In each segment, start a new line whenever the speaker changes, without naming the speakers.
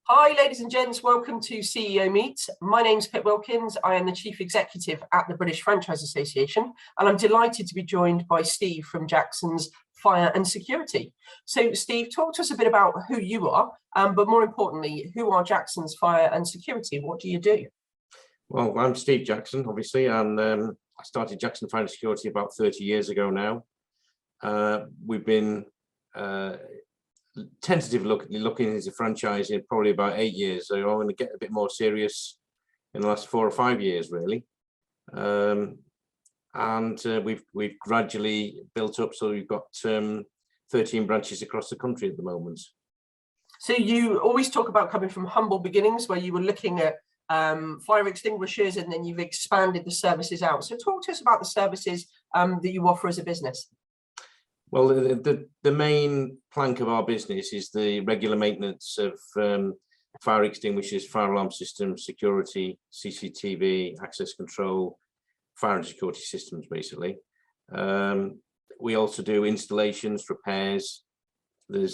Hi, ladies and gents. Welcome to CEO Meet. My name's Pip Wilkins. I am the Chief Executive at the British Franchise Association, and I'm delighted to be joined by Steve from Jackson's Fire and Security. So, Steve, talk to us a bit about who you are, but more importantly, who are Jackson's Fire and Security? What do you do?
Well, I'm Steve Jackson, obviously, and I started Jackson Fire and Security about 30 years ago now. We've been tentatively looking into franchising probably about 8 years. So I'm going to get a bit more serious in the last 4 or 5 years, really. We've gradually built up, so we've got 13 branches across the country at the moment.
So you always talk about coming from humble beginnings, where you were looking at fire extinguishers, and then you've expanded the services out. So talk to us about the services that you offer as a business.
Well, the main plank of our business is the regular maintenance of fire extinguishers, fire alarm systems, security, CCTV, access control, fire and security systems, basically. We also do installations, repairs. We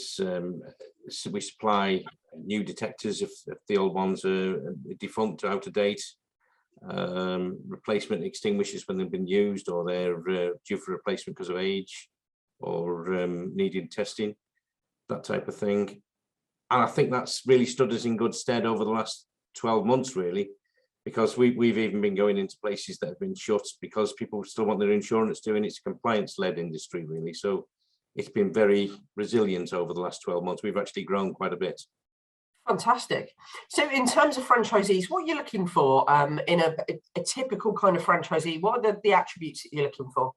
supply new detectors if the old ones are defunct or out of date. Replacement extinguishers when they've been used or they're due for replacement because of age or needing testing, that type of thing. And I think that's really stood us in good stead over the last 12 months, really, because we've even been going into places that have been shut because people still want their insurance doing. It's a compliance-led industry, really. So it's been very resilient over the last 12 months. We've actually grown quite a bit.
Fantastic. So in terms of franchisees, what are you looking for in a typical kind of franchisee? What are the attributes that you're looking for?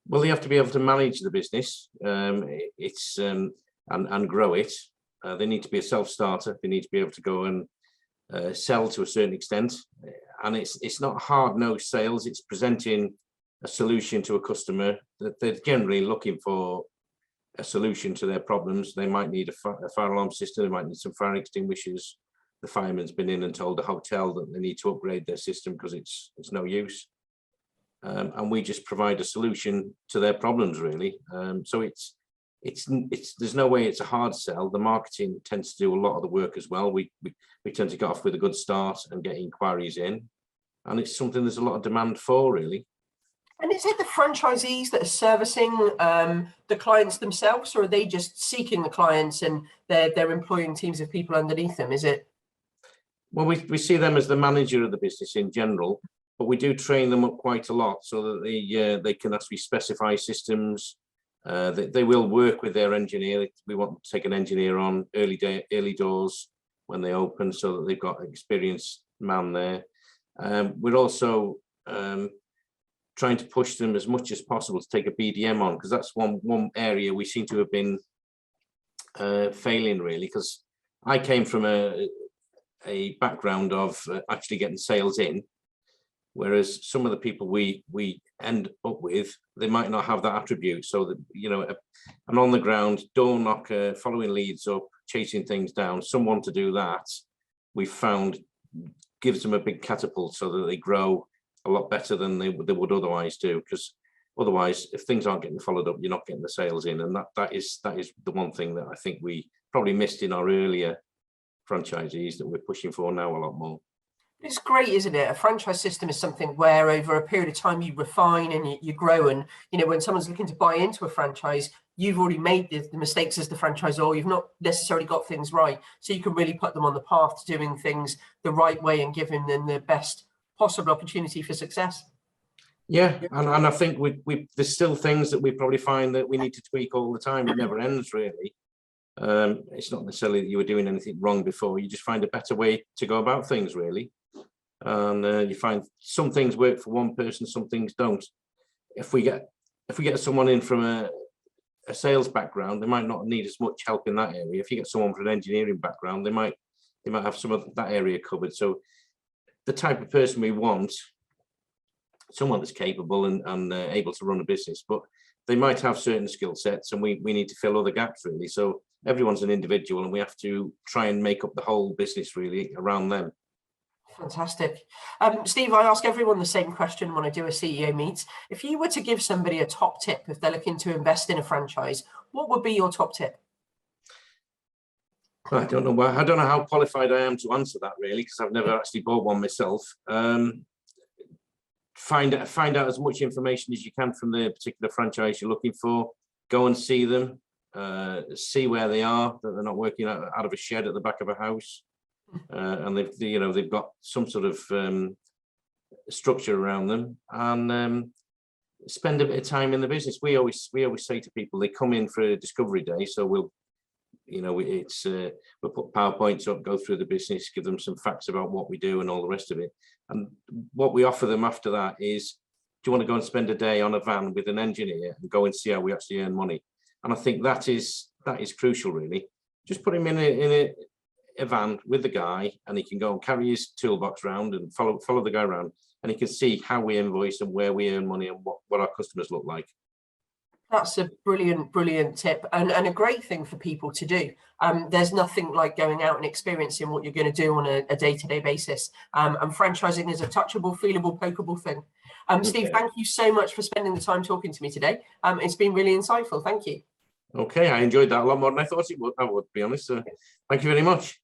Well, they have to be able to manage the business and grow it. They need to be a self-starter. They need to be able to go and sell to a certain extent. And it's not hard-nosed sales. It's presenting a solution to a customer that they're generally looking for a solution to their problems. They might need a fire alarm system. They might need some fire extinguishers. The fireman's been in and told the hotel that they need to upgrade their system because it's no use. And we just provide a solution to their problems, really. So there's no way it's a hard sell. The marketing tends to do a lot of the work as well. We tend to get off with a good start and get inquiries in, and it's something there's a lot of demand for, really.
And is it the franchisees that are servicing the clients themselves, or are they just seeking the clients and they're employing teams of people underneath them? Is it?
Well, we see them as the manager of the business in general, but we do train them up quite a lot so that they can actually specify systems. They will work with their engineer. We want to take an engineer on early doors when they open, so that they've got an experienced man there. We're also trying to push them as much as possible to take a BDM on, because that's one area we seem to have been failing, really. Because I came from a background of actually getting sales in, whereas some of the people we end up with, they might not have that attribute. So that, you know, an on the ground door knocker, following leads up, chasing things down, someone to do that, we've found gives them a big catapult so that they grow a lot better than they would otherwise do. Because otherwise, if things aren't getting followed up, you're not getting the sales in. And that is the one thing that I think we probably missed in our earlier franchisees that we're pushing for now a lot more.
It's great, isn't it? A franchise system is something where over a period of time you refine and you grow. And, you know, when someone's looking to buy into a franchise, you've already made the mistakes as the franchisor. You've not necessarily got things right. So you can really put them on the path to doing things the right way and giving them the best possible opportunity for success.
Yeah, and I think there's still things that we probably find that we need to tweak all the time. It never ends, really. It's not necessarily that you were doing anything wrong before. You just find a better way to go about things, really. And you find some things work for one person, some things don't. If we get someone in from a sales background, they might not need as much help in that area. If you get someone from an engineering background, they might have some of that area covered. So the type of person we want, someone that's capable and able to run a business, but they might have certain skill sets, and we need to fill other gaps, really. So everyone's an individual, and we have to try and make up the whole business, really, around them.
Fantastic. Steve, I ask everyone the same question when I do a CEO meet. If you were to give somebody a top tip if they're looking to invest in a franchise, what would be your top tip?
I don't know. I don't know how qualified I am to answer that really, because I've never actually bought one myself. Find out as much information as you can from the particular franchise you're looking for. Go and see them, see where they are, that they're not working out of a shed at the back of a house, and they've got some sort of structure around them, and spend a bit of time in the business. We always say to people, they come in for a discovery day, so we'll put PowerPoints up, go through the business, give them some facts about what we do and all the rest of it. And what we offer them after that is, do you want to go and spend a day on a van with an engineer and go and see how we actually earn money? And I think that is crucial, really. Just put him in a van with the guy, and he can go and carry his toolbox around and follow the guy around, and he can see how we invoice and where we earn money and what our customers look like.
That's a brilliant tip, and a great thing for people to do. There's nothing like going out and experiencing what you're going to do on a day-to-day basis. And franchising is a touchable, feelable, pokeable thing. Steve, thank you so much for spending the time talking to me today. It's been really insightful. Thank you.
Okay, I enjoyed that a lot more than I thought it would. I would be honest. Thank you very much.